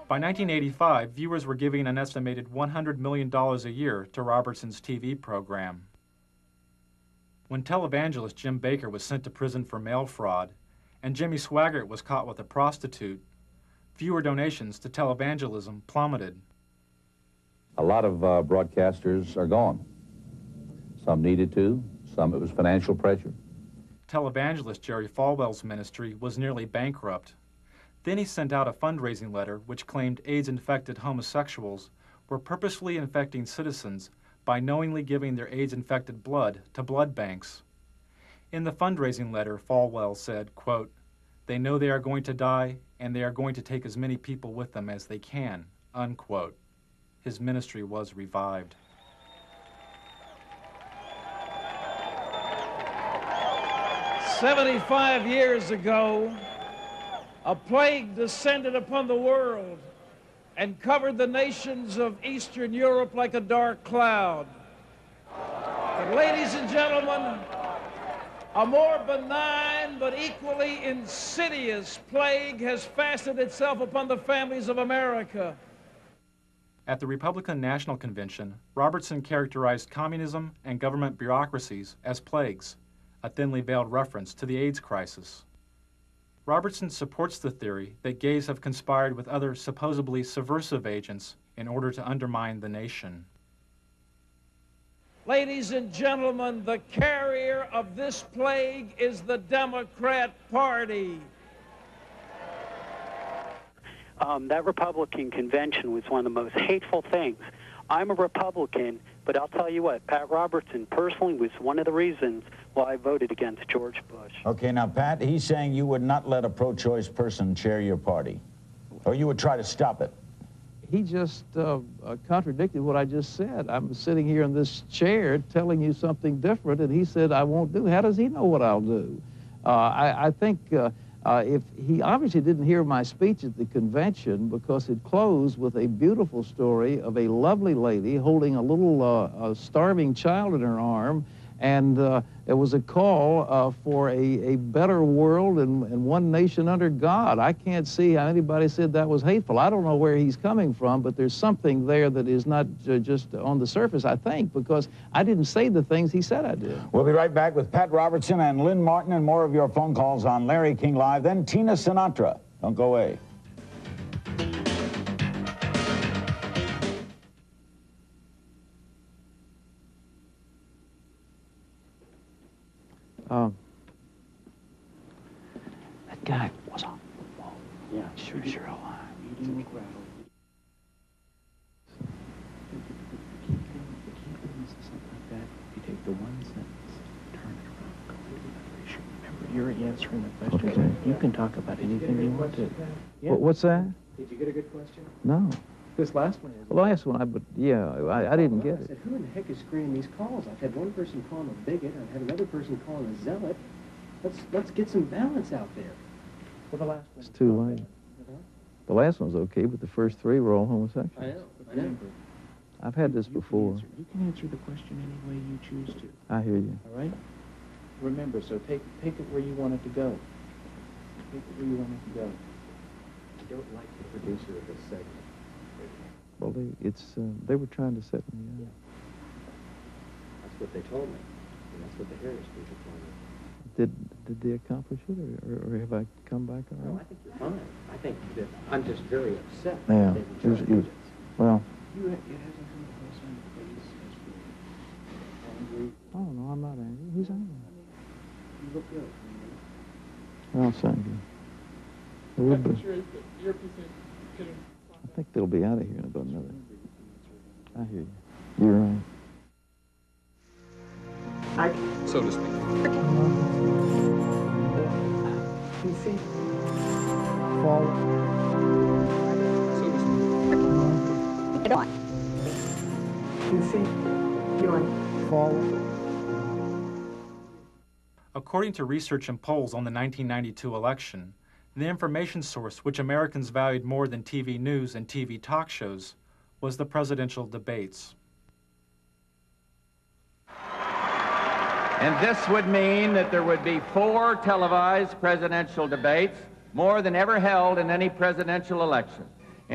By 1985, viewers were giving an estimated $100 million a year to Robertson's TV program. When televangelist Jim Bakker was sent to prison for mail fraud, and Jimmy Swaggart was caught with a prostitute, viewer donations to televangelism plummeted. A lot of broadcasters are gone. Some needed to, some it was financial pressure. Televangelist Jerry Falwell's ministry was nearly bankrupt. Then he sent out a fundraising letter which claimed AIDS-infected homosexuals were purposefully infecting citizens by knowingly giving their AIDS-infected blood to blood banks. In the fundraising letter, Falwell said, quote, "They know they are going to die, and they are going to take as many people with them as they can," unquote. His ministry was revived. "75 years ago, a plague descended upon the world and covered the nations of Eastern Europe like a dark cloud. But ladies and gentlemen, a more benign but equally insidious plague has fastened itself upon the families of America." At the Republican National Convention, Robertson characterized communism and government bureaucracies as plagues, a thinly veiled reference to the AIDS crisis. Robertson supports the theory that gays have conspired with other supposedly subversive agents in order to undermine the nation. Ladies and gentlemen, the carrier of this plague is the Democrat Party. That Republican convention was one of the most hateful things. I'm a Republican, but I'll tell you what, Pat Robertson personally was one of the reasons why I voted against George Bush. Okay, now, Pat, he's saying you would not let a pro-choice person chair your party, or you would try to stop it. He just contradicted what I just said. I'm sitting here in this chair telling you something different, and he said I won't do. How does he know what I'll do? I think if he obviously didn't hear my speech at the convention, because it closed with a beautiful story of a lovely lady holding a little starving child in her arm, and it was a call for a better world and one nation under God. I can't see how anybody said that was hateful. I don't know where he's coming from, but there's something there that is not just on the surface, I think, because I didn't say the things he said I did. We'll be right back with Pat Robertson and Lynn Martin and more of your phone calls on Larry King Live, then Tina Sinatra. Don't go away. That guy was on the wall. Yeah, sure alive. Eating the gravel. Something like that. If you take the one sentence, turn it around, completely other issue. Remember, you're answering the question. Okay. You can talk about anything you want to. Yeah. What's that? Did you get a good question? No. This last one is. The last one, I didn't get I it. said, who in the heck is screening these calls? I've had one person call him a bigot. I've had another person call him a zealot. Let's get some balance out there. Well, the last one. It's too late. The last one's okay, but the first three were all homosexuals. I know. I've had this before. You can answer the question any way you choose to. I hear you. All right? Remember, so take it where you want it to go. Take it where you want it to go. I don't like the producer of this segment. Well, they were trying to set me up. That's what they told me. And that's what the Harris people told me. Did they accomplish it, or have I come back all No, right? I think you're fine. I think that I'm just very upset. Yeah, that they were trying to do this. well, It hasn't come across on your face as being angry. I don't know, I'm not angry. Who's angry? You look good. Well, thank you. They would be. I think they'll be out of here in about another. I hear you. You're right. So to speak. PC. Fall. So to speak. Get on. PC. You on? Fall. According to research and polls on the 1992 election, the information source which Americans valued more than TV news and TV talk shows was the presidential debates. And this would mean that there would be 4 televised presidential debates, more than ever held in any presidential election.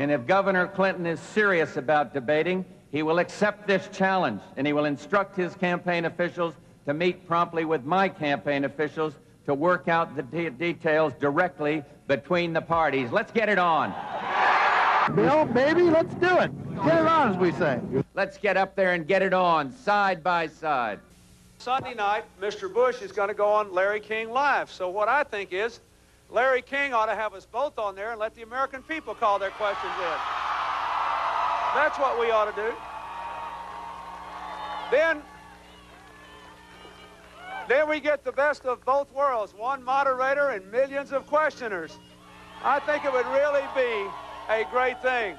And if Governor Clinton is serious about debating, he will accept this challenge, and he will instruct his campaign officials to meet promptly with my campaign officials to work out the details directly between the parties. Let's get it on. Bill, baby, let's do it. Get it on, as we say. Let's get up there and get it on, side by side. Sunday night, Mr. Bush is going to go on Larry King Live. So what I think is, Larry King ought to have us both on there and let the American people call their questions in. That's what we ought to do. Then we get the best of both worlds, one moderator and millions of questioners. I think it would really be a great thing.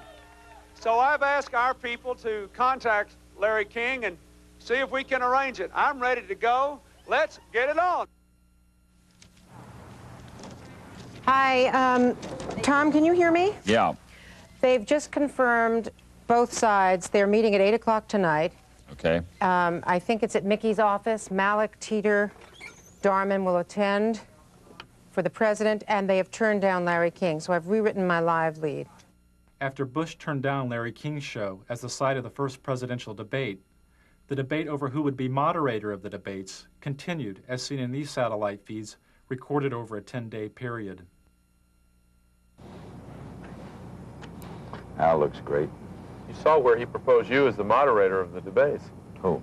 So I've asked our people to contact Larry King and see if we can arrange it. I'm ready to go. Let's get it on. Hi, Tom, can you hear me? Yeah. They've just confirmed both sides. They're meeting at 8 o'clock tonight. Okay. I think it's at Mickey's office. Malik, Teeter, Darman will attend for the president, and they have turned down Larry King, so I've rewritten my live lead. After Bush turned down Larry King's show as the site of the first presidential debate, the debate over who would be moderator of the debates continued, as seen in these satellite feeds recorded over a 10-day period. Al looks great. You saw where he proposed you as the moderator of the debates. Who?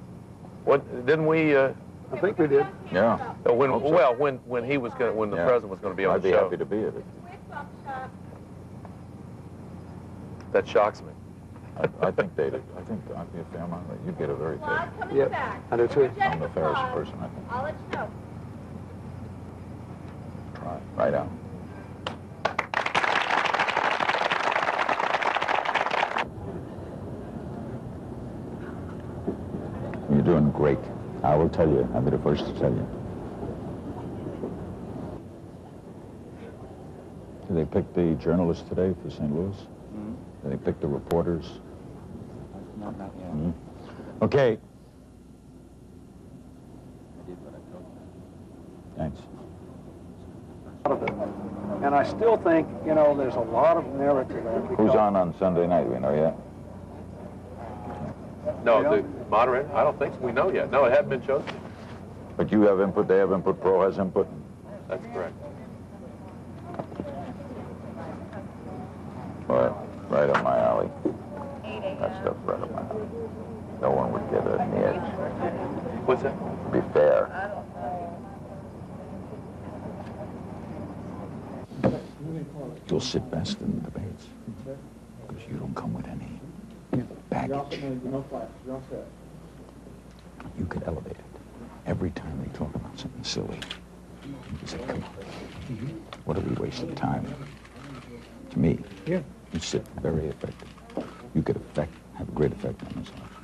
What didn't we? I think we did. Yeah. When Hope so. well, when he was going, when the president was going to be on I'd the be show. happy to be at it. That shocks me. I think they'd. I think I'd be a fair amount. You get a very fair. Yep, I do too. I'm the fairest person, I think. I'll let you know. Right on. You're doing great. I will tell you. I'll be the first to tell you. Did they pick the journalists today for St. Louis? Mm-hmm. Did they pick the reporters? Not yet. Mm-hmm. Okay. I did what I told you. Thanks. And I still think, you know, there's a lot of narrative there. Who's on Sunday night? We know yet? No, the moderator. I don't think so. We know yet. No, it hadn't been chosen. But you have input. They have input. Pro has input. That's correct. Well, right up my alley. That stuff's right up my alley. No one would get it in the edge. What's that? To be fair. You'll sit best in the debates because you don't come with any baggage. You could elevate it. Every time they talk about something silly, you say, come on. What are we wasting time? To me, you sit very effective. You could have a great effect on this life.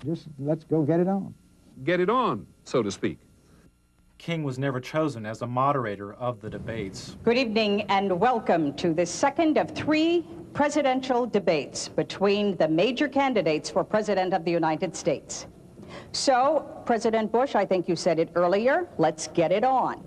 Just let's go get it on. Get it on, so to speak. King was never chosen as the moderator of the debates. Good evening and welcome to the second of 3 presidential debates between the major candidates for President of the United States. So, President Bush, I think you said it earlier, let's get it on.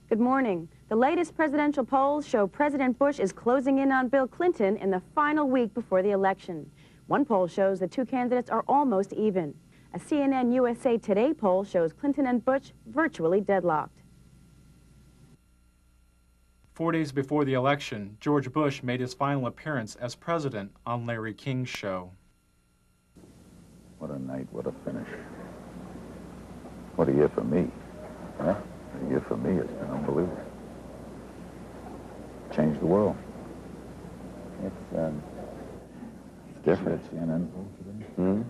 Good morning. The latest presidential polls show President Bush is closing in on Bill Clinton in the final week before the election. One poll shows the 2 candidates are almost even. A CNN USA Today poll shows Clinton and Bush virtually deadlocked. 4 days before the election, George Bush made his final appearance as president on Larry King's show. What a night, what a finish. What a year for me. Huh? A year for me, it's been unbelievable. Changed the world. It's Different. CNN poll today?